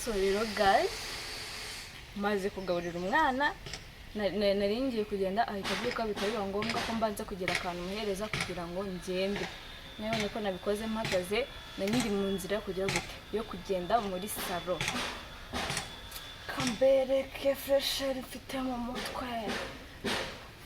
So rero guys, maze kugaburira umwana nari ngiye kugenda ahita abyuka bitari ngombwa ko mbanza kugira akantu muhereza kugira ngo ngende. Nabonye ko nabikoze mpagaze, nari ndi mu nzira kugira gute yo kugenda muri salo. Kambereke fresher mfite mu mutwe.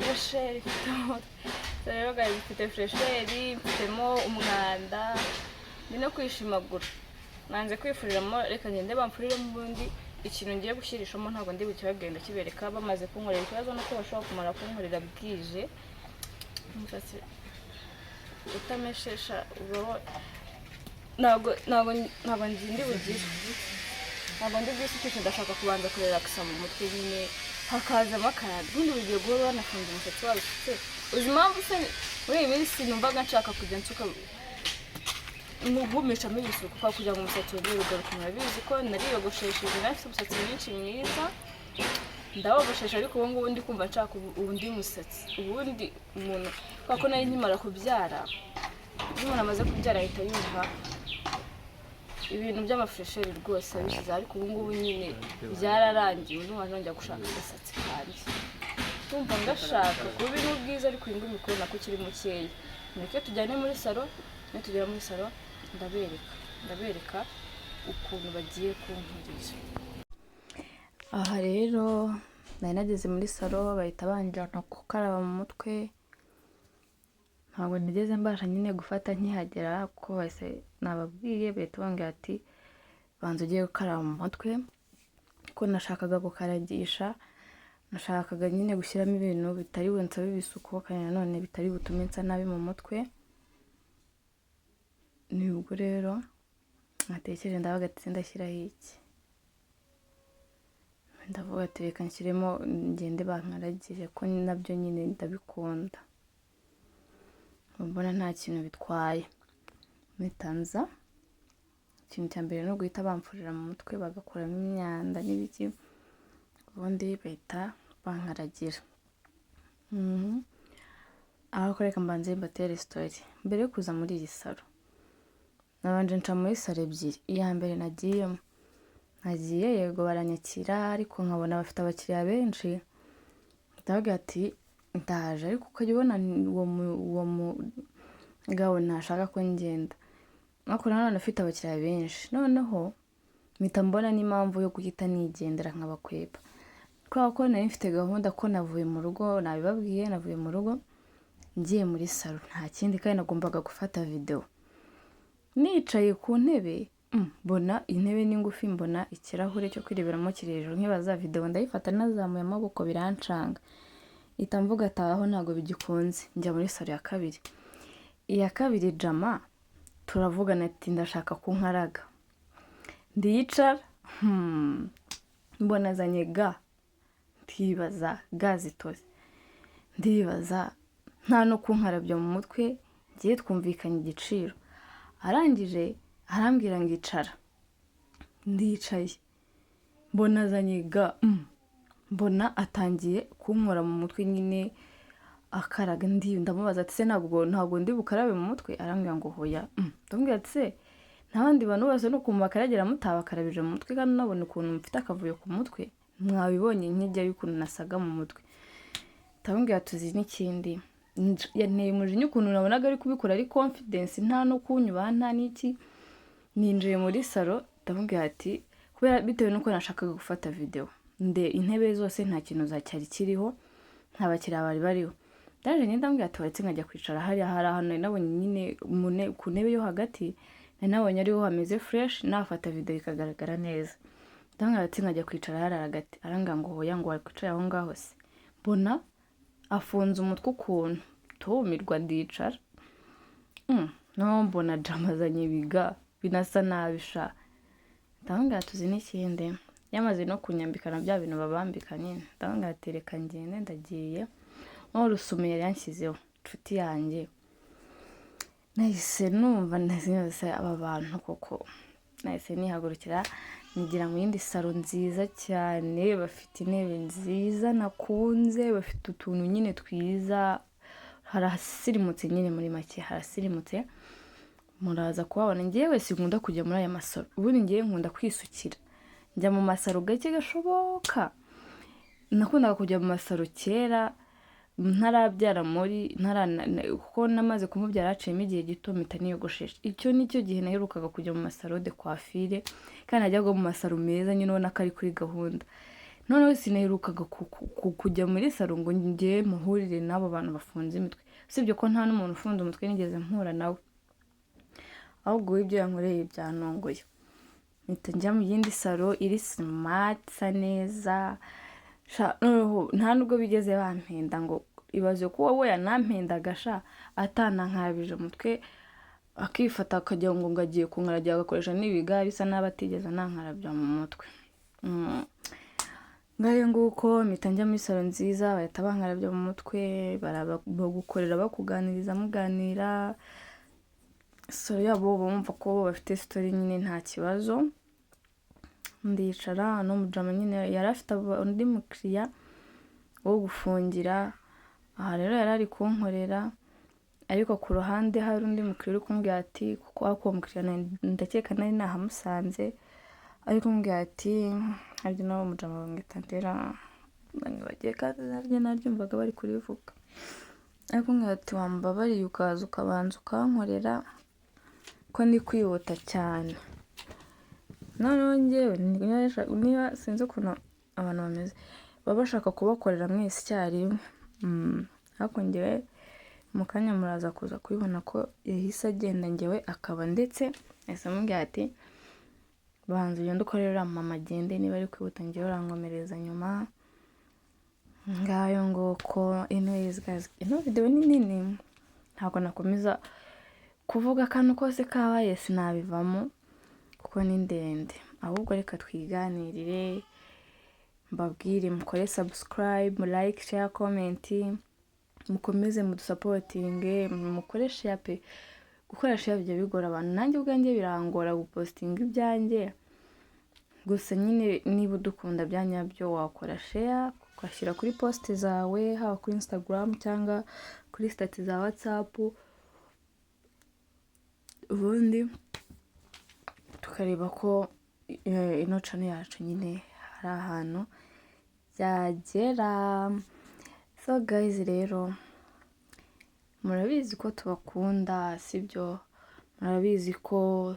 Fresher mfite mu mutwe. So rero guys, mfite fresher, mfitemo umwanda, ndi no kwishimagura. Nanze kwifuriramo, reka ngende bamfurire mu bundi ikintu ngiye gushyirishamo ntabwo ndi bukibagenda kibereka. Bamaze kunkorera ikibazo nuko bashobora kumara kunkorera bwije. Umusatsi utameshesha ubwo ntabwo ndi bugire. Ntabwo ndi bwisukishe, ndashaka kubanza kurelakisa mu mutwe nyine hakazamo akayaga. Ubundi bigiye guhora banafunze umusatsi wabifite. Uzi impamvu se muri iyi minsi numvaga nshaka kujya nsuka mugumishamo ibisuko kugira ngo umusatsi wongere ugaruke. Murabizi ko nariyogoshesheje, nafite umusatsi mwinshi mwiza ndawogoshesha, ariko ubu ngubu ndi kumva nshaka ubundi musatsi. Ubundi umuntu kuko nari nkimara kubyara, iyo umuntu amaze kubyara ahita yumva ibintu by'amafresheri rwose abishyize, ariko ubu ngubu nyine byararangiye. Ubu nongera gushaka umusatsi kandi ndumva ngashaka kuba ibintu bwiza, ariko iyi ngumi kubona ko kiri mukeya. Mureke tujyane muri salo, nitugera muri salo ndabereka ukuntu bagiye kunkurira. Aha rero nari nageze muri salo, bahita banjyana gukaraba mu mutwe. Ntabwo nigeze mbasha nyine gufata nkihagera, kuko bahise nababwiye, bahita bambwira ati banza ugiye gukaraba mu mutwe, ko nashakaga gukaragisha, nashakaga nyine gushyiramo ibintu bitari bunsabe ibisuko kandi nanone bitari butume nsa nabi mu mutwe. Nibwo rero natekereje ndavuga ati ndashyiraho iki, ndavuga ati reka nshyiremo ngende bankaragije, ko nabyo nyine ndabikunda, mbona nta kintu bitwaye. Mitanza ikintu cya mbere no guhita bamfurira mu mutwe bagakuramo imyanda n'ibiki, ubundi bahita bankaragira. Aho reka mbanze mbatere story. Mbere yo kuza muri iyi salo nabanje nca muri salo ebyiri. Iya mbere nagiye yego baranyakira, ariko nkabona bafite abakiriya benshi, ndavuga ati ndaje, ariko ukajya ubona uwo mugabo ntashaka ko ngenda, ariko nanone afite abakiriya benshi. Noneho mpita mbona n'impamvu yo guhita nigendera nk'abakwepa, kubera ko nari mfite gahunda ko navuye mu rugo, nabibabwiye navuye mu rugo ngiye muri salo, nta kindi kandi nagombaga gufata video. Nicaye ku ntebe, mbona intebe ni ngufi, mbona ikirahure cyo kwireberamo kiri hejuru, nkibaza video ndayifata nazamuye amaboko birancanga, ita mvuga ataho ntago bigikunze, njya muri salo ya kabiri. Iya kabiri jama turavugana ati ndashaka kunkaraga, ndiyicara mbona zanye ndibaza zitoze, ndibaza nta no kunkarabya mu mutwe, ngiye twumvikanye igiciro. Arangije arambwira ngicara, ndicaye mbona azanye mbona atangiye kunkora mu mutwe nyine akaraga. Ndamubaza ati se ntabwo ndi bukarabe mu mutwe? Arambwira ngo hoya. Ndamubwira ati se n'abandi bantu bose no kumbakaragera mutabakarabije mu mutwe, kandi nabona ukuntu mfite akavuyo ku mutwe, mwabibonye nkijya y'ukuntu nasaga mu mutwe. Ndamubwira tuzi n'ikindi, yanteye umujinya ukuntu nabonaga ari kubikora ari confidence, nta no kunyubaha nta n'iki. Ninjiye muri salo, ndamubwira ati kubera bitewe nuko nashakaga gufata video, intebe zose nta kintu zacyari kiriho, nta bakiriya bari bariho. Ndaje ndamubwira ati waretse nkajya kwicara hariya, hari ahantu nabonye nyine ku ntebe yo hagati, nabonye ariho hameze fresh, nafata video ikagaragara neza. Ndamubwira ati nkajya kwicara hariya hagati. Arambwira ngo hoya, ngo wakwicara aho ngaho se. Mbona afunze umutwe ukuntu, tumirwa ndicara. No mbona jamazanye binasa nabi sha. Ndamubwira tuzi n'ikindi, yamaze no kunyambikana bya bintu babambika nyine. Ndamubwira ati reka ngende, ndagiye. Rusume yari yanshyizeho inshuti yanjye, nahise numva ndazose aba bantu koko. Nahise nihagurukira nigira mu yindi salo nziza cyane, bafite intebe nziza nakunze, bafite utuntu nyine twiza, harasirimutse nyine, muri make harasirimutse. Muraza kuhabona. Ngewe sinkunda kujya muri aya masalo, ubundi ngewe nkunda kwisukira, njya mu masaro gake gashoboka. Nakundaga kujya mu masaro kera ntarabyara kuko namaze kumubyara haciyemo igihe gito mpita niyogoshesha. Icyo nicyo gihe naherukaga kujya mu masaro de coiffure, kandi najyaga mu masaro meza nyine ubona ko ari kuri gahunda. Noneho sinaherukaga kujya muri saro ngo njye muhurire n'abo bantu bafunze imitwe, usibye ko nta n'umuntu ufunze umutwe nigeze mpura nawe, ahubwo ibyo yankoreye byanongoye. Mpita njya mu yindi saro iri smart isa neza, nta nubwo bigeze bampenda ngo ibaze ko wowe yanampendaga atanankabije umutwe akifata akajya ngo agiye kunkarabya agakoresha n'ibiga bisa n'abatigeze nankarabya mu mutwe. Ngayo nguko mpita njya muri salo nziza, bahita bankarabya mu mutwe, baragukorera bakuganiriza muganira, salo yabo bumva ko bafite story nyine nta kibazo. Ndicara no mujama nyine yari afite undi mukiriya wo gufungira, aha rero yari ari kunkorera, ariko ku ruhande hari undi mukiriya uri kumbwira ati, kuko ako mukiriya ndakeka nari nahamusanze, ari kumbwira ati harya nawe mujama bamwita Ndera, bagiye kandi naryumvaga bari kurivuga, ari kumbwira ati wambabariye ukaza ukabanza ukankorera ko ndi kwihuta cyane. Noneho njyewe niba sinzi ukuntu abantu bameze, baba bashaka kubakorera mwese icyarimwe, ariko njyewe mu kanya muraza kuza kubibona ko yahise agenda, njyewe akaba ndetse yahise amubwira ati banza ugende ukorera mama agende, niba ari kwihuta njyewe urankomereza nyuma. Ngayo nguko. Anyways guys, ino video ni nini ntabwo nakomeza kuvuga akantu kose kabaye, sinabivamo kuko ni ndende, ahubwo reka twiganirire, mbabwire mukore subscribe, like, share, comment, mukomeze mudusapotinge, mukore share pe. Gukora share bijya bigora abantu, nanjye ubwanjye birangora gupostinga ibyanjye, gusa nyine niba udukunda byanyabyo wakora share ugashyira kuri post zawe, haba kuri Instagram cyangwa kuri status za WhatsApp, ubundi tukareba ko ino channel yacu nyine hari ahantu byagera. So guys, rero murabizi ko tubakunda, sibyo? Murabizi ko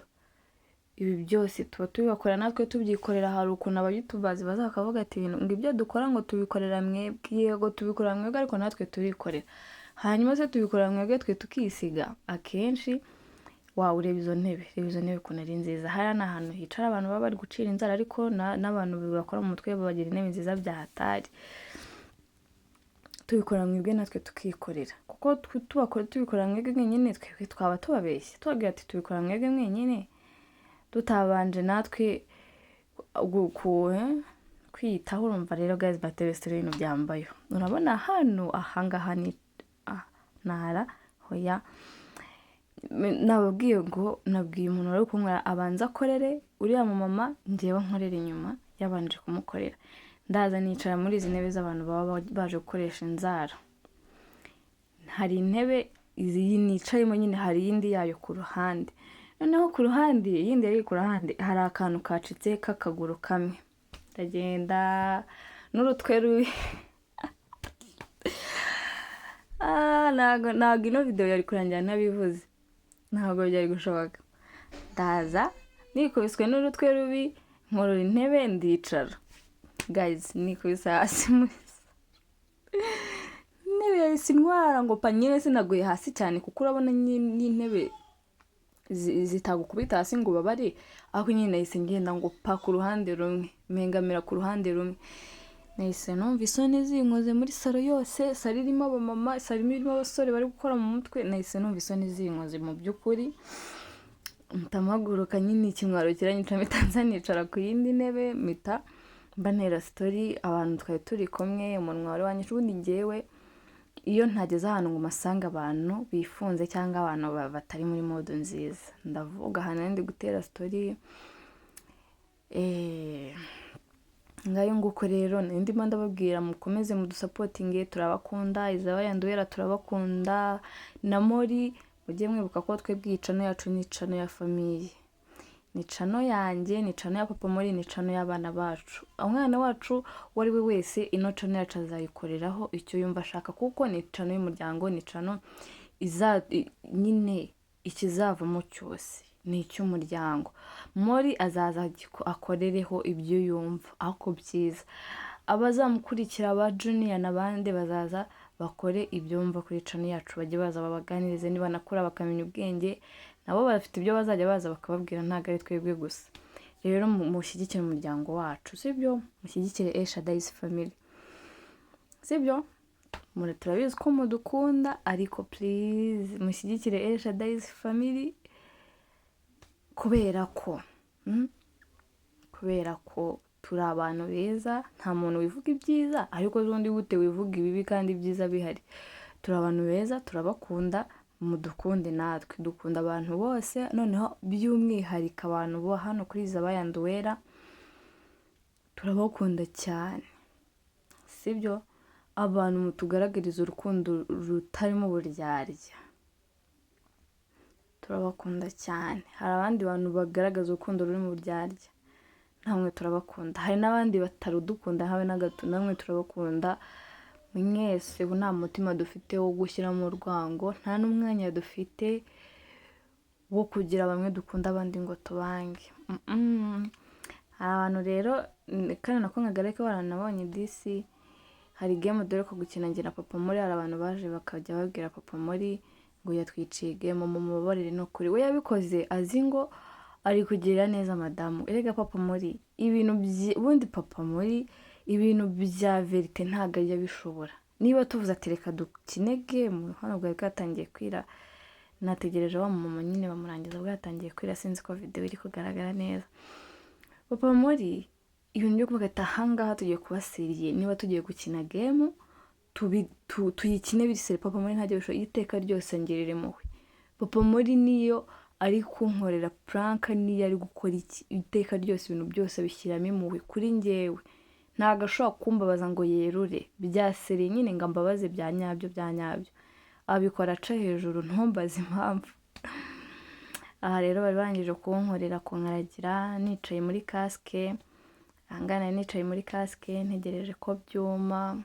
ibi byose tuba tubikora natwe tubyikorera. Hari ukuntu abayutubazi bazakavuga ati ngo ibyo dukora ngo tubikorera mwebwe, yego tubikorera mwebwe ariko natwe turikorera, hanyuma se tubikorera mwebwe twe tukisiga. Akenshi ureba izo ntebe ukuntu ari nziza, hari n'ahantu hicara abantu baba bari gucira inzara, ariko n'abantu bakora mu mutwe bagira intebe nziza bya hatari. Tubikora mwebwe natwe tukikorera, kuko tubikora mwebwe mwenyine twebwe twaba tubabeshye tubabwira ati tubikora mwebwe mwenyine, tutabanje natwe kwiyitaho. Urumva rero guys, bateretse ibintu byambaye, urabona hano ahangaha ni nara hoya, nababwiye ngo nabwiye umuntu wari kunkorera abanza akorere uriya mu mama, njyewe nkorera inyuma yabanje kumukorera. Ndaza nicara muri izi ntebe z'abantu baba baje gukoresha inzara. Hari intebe izi nicayemo nyine, hari iyindi yayo ku ruhande, noneho ku ruhande iyindi yari ku ruhande hari akantu kacitse k'akaguru kamwe, ndagenda n'urutwe rubi. Ntabwo ino video yari kurangira ntabivuze, ntabwo byari gushoboka. Ndaza nikubiswe n'urutwe rubi, nkorora intebe ndicara. Guys, nikubise hasi intebe yahise intwara ngo panyine, sinaguye hasi cyane kuko urabona n'intebe zitagukubita hasi ngo babare, aho nyine nahise ngenda ngo pa ku ruhande rumwe, mengamira ku ruhande rumwe. Nahise numva isoni zinkoze muri salo yose, salo irimo abamama, salo irimo abasore bari gukora mu mutwe, nahise numva isoni zinkoze mu by'ukuri. Mpamaguruka nyine ikimwaro kiranyica, mpita nza nicara ku yindi ntebe, mpita mbanera story abantu twari turi kumwe, umunwa wari wanyishe. Ubundi njyewe iyo ntageze ahantu ngo masanga abantu bifunze cyangwa abantu batari muri mode nziza, ndavuga ahantu ndi gutera story. Ngayo nguko rero ndimo ndababwira mukomeze mudusapotinge, turabakunda. Izaba yanduwera turabakunda, na Mori mujye mwibuka ko twebwe icano yacu ni icano ya famille. ni cano yanjye, ni cano ya papa muri, ni cano y'abana bacu. Umwana wacu uwo ari we wese ino cano yacu azayikoreraho icyo yumva ashaka, kuko ni cano y'umuryango, ni cano nyine ikizavamo cyose ni icy'umuryango. Muri azaza akorereho ibyo yumva ako byiza. Abazamukurikira aba Junior n'abandi bazaza bakore ibyo bumva kuri cano yacu, bajye baza babaganirize, niba nakura bakamenya ubwenge nabo bafite ibyo bazajya baza bakababwira, ntabwo ari twebwe gusa. Rero mushyigikire umuryango wacu, sibyo? Mushyigikire El Shaddai's family, sibyo? Turabizi ko mudukunda, ariko please mushyigikire El Shaddai's family, kubera ko turi abantu beza. Nta muntu wivuga ibyiza, ariko z'undi gute wivuga ibibi kandi ibyiza bihari. Turi abantu beza, turabakunda, mudukunde natwe. Dukunda abantu bose, noneho by'umwihariko abantu bo hano kuri Zabaye and Uwera turabakunda cyane, sibyo? Abantu mutugaragariza urukundo rutarimo uburyarya, turabakunda cyane. Hari abandi bantu bagaragaza urukundo ruri mu buryarya, namwe turabakunda. Hari n'abandi batarudukunda habe na gato, namwe turabakunda mwese. Ubu nta mutima dufite wo gushyiramo urwango, nta n'umwanya dufite wo kugira bamwe dukunda abandi ngo tubange. Hari abantu rero, kandi nako nkagareka baranabonye disi, hari game dore ko gukina njye na papa muri, hari abantu baje bakajya babwira papa muri ngo yatwiciye game, mumubabarire no kuri we yabikoze azi ngo ari kugirira neza madamu. Erega papa muri ibintu ubundi papa muri ibintu bya verite ntabwo ajya bishobora. Niba tuvuze ati reka dukine game, hano bwari bwatangiye kwira, nategereje wa mama nyine bamurangiza bwatangiye kwira, sinzi ko video iri kugaragara neza. Papa muri ibintu byo kuvuga ati ahangaha tugiye kubasiriye, niba tugiye gukina game tuyikine bisere. Papa muri ntajya bisho iteka ryose ngirire muwe. Papa muri niyo ari kunkorera prank, niyo ari gukora iki, iteka ryose ibintu byose bishyiramo impuhwe kuri njyewe. Ntago ashobora kumbabaza ngo yerure byaseriye nyine ngo mbabaze bya nyabyo. Abikora aca hejuru, ntumbaze impamvu. Aha rero bari bangije kunkorera kunkaragira nicaye muri casque, angana nicaye muri casque ntegereje ko byuma.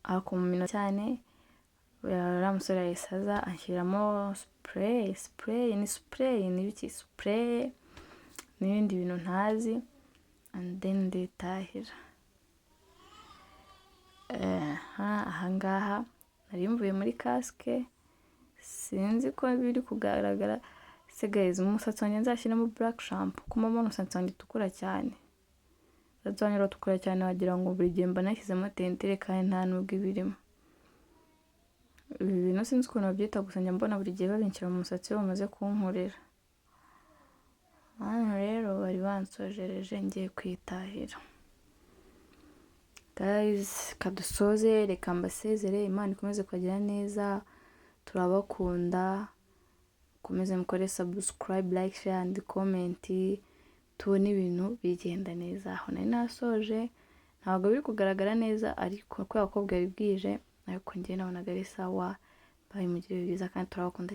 Ako mu minota cyane musore yasaza anshyiramo spray n'ibindi bintu ntazi, and then nditahira. Ahangaha nari mvuye muri casque, sinzi ko biri kugaragara. Se guys, umusatsi wanjye nzashyiramo black shampoo, kuma mbona umusatsi wanjye utukura cyane. Umusatsi utukura cyane wagira ngo buri gihe mba nashyizemo tentire kandi nta nubwo ibirimo. Ibi bintu sinzi ukuntu babyita, gusa njya mbona buri gihe babinshyira mu musatsi iyo bamaze kunkorera. Hano rero bari bansojereje ngiye kwitahira. Guys, kadusoze, reka mbasezere. Imana ikomeze kubagira neza, turabakunda. Komeze mukore subscribe, like, share and comment, tubone ibintu bigenda neza. Aho nari nasoje, ntabwo biri kugaragara neza, ariko kubera ko bwari bwije, ariko njye nabonaga ari sawa. Bye, mugire byiza kandi turabakunda.